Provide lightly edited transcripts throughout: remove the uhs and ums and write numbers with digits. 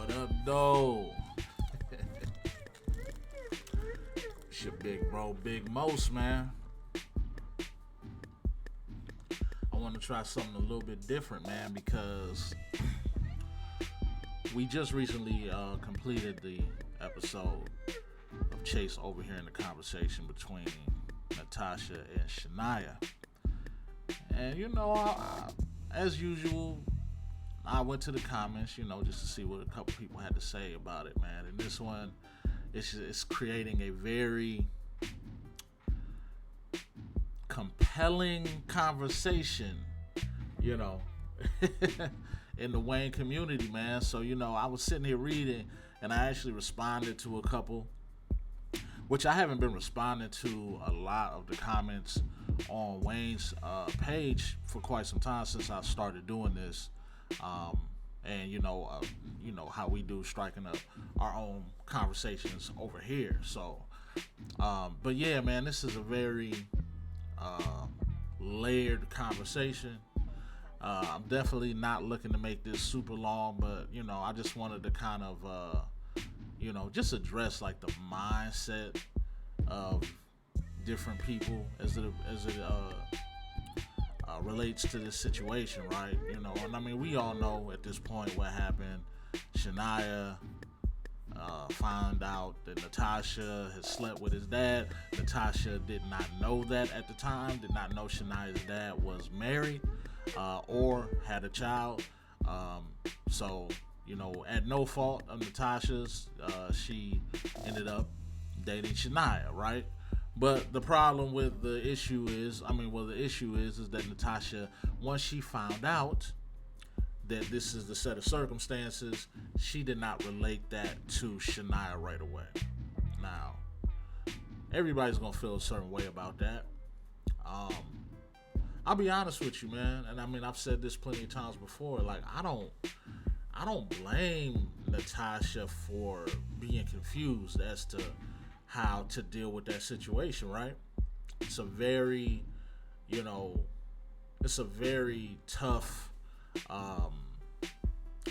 What up, though? It's your big bro, Big Most, man. I want to try something a little bit different, man, because we just recently completed the episode of Chase overhearing the conversation between Natasha and Shania. And, as usual, I went to the comments, just to see what a couple people had to say about it, man. And this one, it's creating a very compelling conversation, in the Wayne community, man. So, I was sitting here reading, and I actually responded to a couple, which I haven't been responding to a lot of the comments on Wayne's page for quite some time since I started doing this. And how we do striking up our own conversations over here. So, but yeah, man, this is a very layered conversation. I'm definitely not looking to make this super long, but I just wanted to kind of just address like the mindset of different people as it relates to this situation, right? And I mean, we all know at this point what happened. Shania found out that Natasha had slept with his dad. Natasha did not know that at the time, did not know Shania's dad was married or had a child. So, at no fault of Natasha's, she ended up dating Shania, right? But the problem with the issue is that Natasha, once she found out that this is the set of circumstances, she did not relate that to Shania right away. Now, everybody's gonna feel a certain way about that. I'll be honest with you, man, and I mean I've said this plenty of times before. Like I don't blame Natasha for being confused as to how to deal with that situation, right? It's a very, tough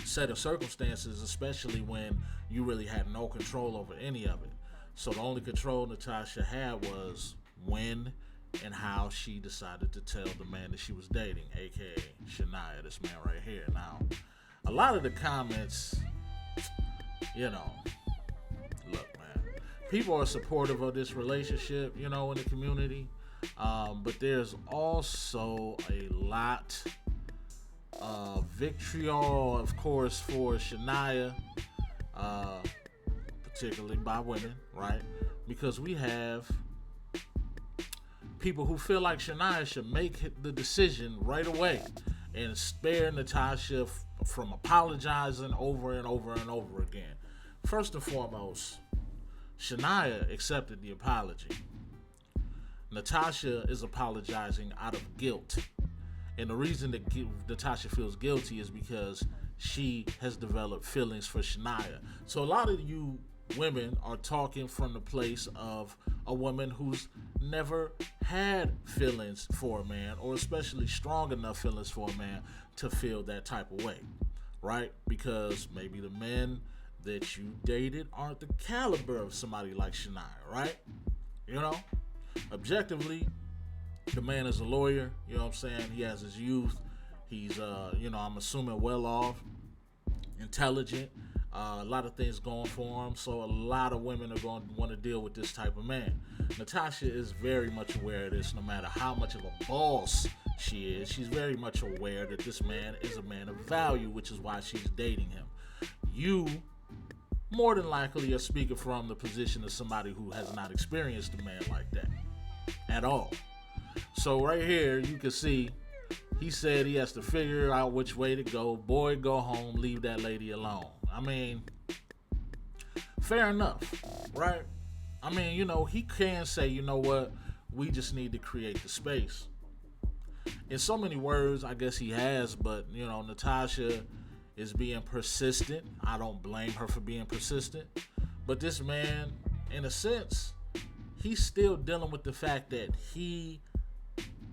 set of circumstances, especially when you really had no control over any of it. So the only control Natasha had was when and how she decided to tell the man that she was dating, aka Shania, this man right here. Now, a lot of the comments, look, people are supportive of this relationship, in the community. But there's also a lot of vitriol, of course, for Shania, particularly by women, right? Because we have people who feel like Shania should make the decision right away and spare Natasha from apologizing over and over and over again. First and foremost, Shania accepted the apology. Natasha is apologizing out of guilt. And the reason that Natasha feels guilty is because she has developed feelings for Shania. So a lot of you women are talking from the place of a woman who's never had feelings for a man, or especially strong enough feelings for a man to feel that type of way, right? Because maybe the men that you dated aren't the caliber of somebody like Shania, right? Objectively, the man is a lawyer, he has his youth, he's I'm assuming well off, intelligent, a lot of things going for him, so a lot of women are going to want to deal with this type of man. Natasha is very much aware of this. No matter how much of a boss she is, she's very much aware that this man is a man of value, which is why she's dating him. You more than likely are speaking from the position of somebody who has not experienced a man like that at all. So right here, you can see he said he has to figure out which way to go. Boy, go home, leave that lady alone. I mean, fair enough, right? I mean, he can say, you know what, we just need to create the space. In so many words, I guess he has, but, Natasha is being persistent. I don't blame her for being persistent. But this man, in a sense, he's still dealing with the fact that he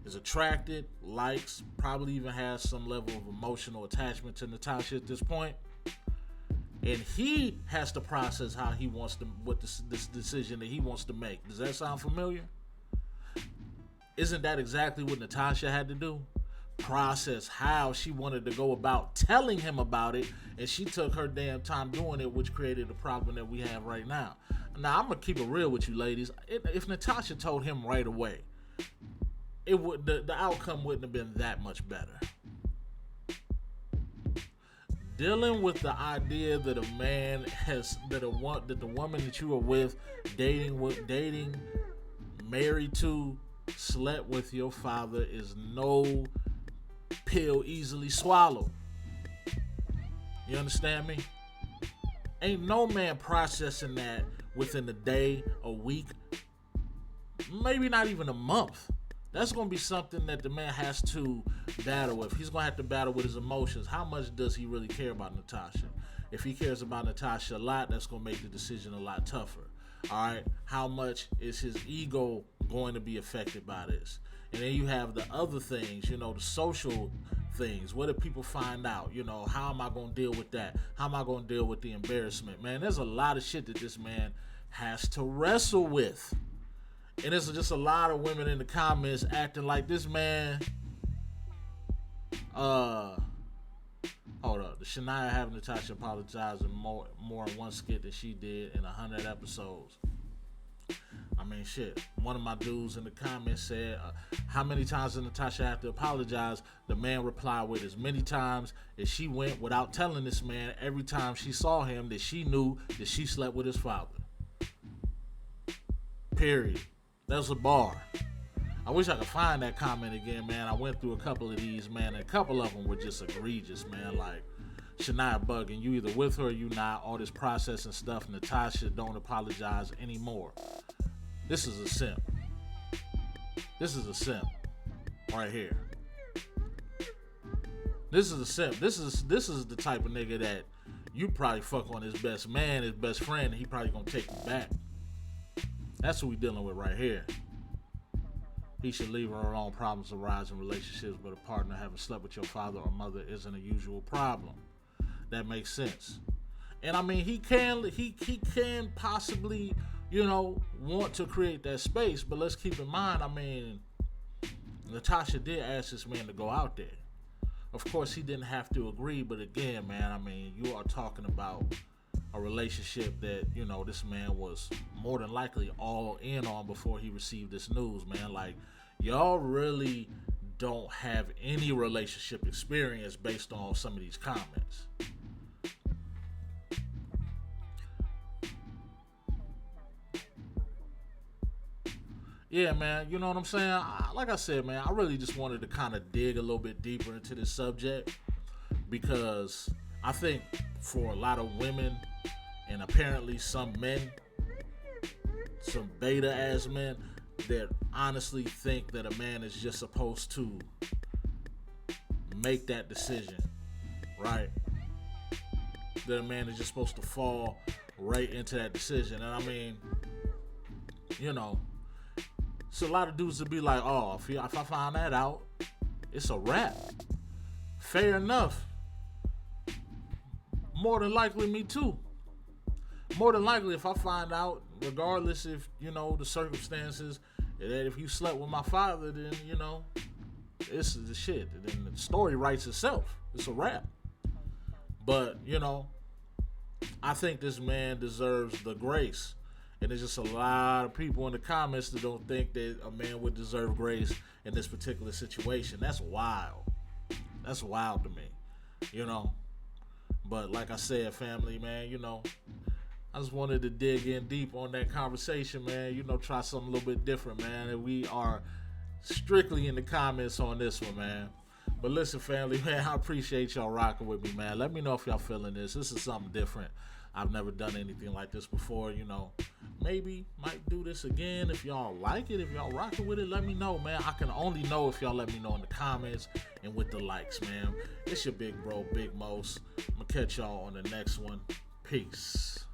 is attracted, likes, probably even has some level of emotional attachment to Natasha at this point. and he has to process how he wants to, what this decision that he wants to make. Does that sound familiar? Isn't that exactly what Natasha had to do? Process how she wanted to go about telling him about it, and she took her damn time doing it, which created the problem that we have right now. Now, I'm gonna keep it real with you ladies. If Natasha told him right away, the outcome wouldn't have been that much better. Dealing with the idea that a man has that the woman that you are with, dating, married to, slept with your father is no pill easily swallowed. You understand me? Ain't no man processing that within a day, a week, maybe not even a month. That's going to be something that the man has to battle with. He's going to have to battle with his emotions. How much does he really care about Natasha? If he cares about Natasha a lot, that's going to make the decision a lot tougher. All right? How much is his ego going to be affected by this? And then you have the other things, the social things. What if people find out? How am I going to deal with that? How am I going to deal with the embarrassment? Man, there's a lot of shit that this man has to wrestle with. And there's just a lot of women in the comments acting like this man. Hold up. The Shania having Natasha apologizing more in one skit than she did in 100 episodes. I mean, shit. One of my dudes in the comments said, how many times did Natasha have to apologize? The man replied with as many times as she went without telling this man every time she saw him that she knew that she slept with his father. Period. That's a bar. I wish I could find that comment again, man. I went through a couple of these, man, and a couple of them were just egregious, man. Like, Shania bugging, you either with her or you not, all this processing stuff. Natasha don't apologize anymore. This is a simp. This is a simp right here. This is a simp. This is the type of nigga that you probably fuck on his best man, his best friend, and he probably gonna take you back. That's who we dealing with right here. He should leave her alone. Problems arise in relationships, but a partner having slept with your father or mother isn't a usual problem. That makes sense. And I mean, he can possibly, want to create that space, but let's keep in mind, I mean, Natasha did ask this man to go out there. Of course, he didn't have to agree, but again, man, I mean, you are talking about a relationship that, this man was more than likely all in on before he received this news, man. Like, y'all really don't have any relationship experience based on some of these comments. Yeah, man, you know what I'm saying? Like I said, man, I really just wanted to kind of dig a little bit deeper into this subject because I think for a lot of women and apparently some men, some beta ass men that honestly think that a man is just supposed to make that decision, right? That a man is just supposed to fall right into that decision. And I mean, so a lot of dudes would be like, oh, if I find that out, it's a wrap. Fair enough. More than likely, me too. More than likely, if I find out, regardless if, the circumstances, that if you slept with my father, then, this is the shit. Then the story writes itself. It's a wrap. But, I think this man deserves the grace. And there's just a lot of people in the comments that don't think that a man would deserve grace in this particular situation. That's wild. That's wild to me, But like I said, family, man, I just wanted to dig in deep on that conversation, man. Try something a little bit different, man. And we are strictly in the comments on this one, man. But listen, family, man, I appreciate y'all rocking with me, man. Let me know if y'all feeling this. This is something different. I've never done anything like this before, Maybe might do this again. If y'all like it, if y'all rocking with it, let me know, man. I can only know if y'all let me know in the comments and with the likes, man. It's your big bro, Big Mos. I'm going to catch y'all on the next one. Peace.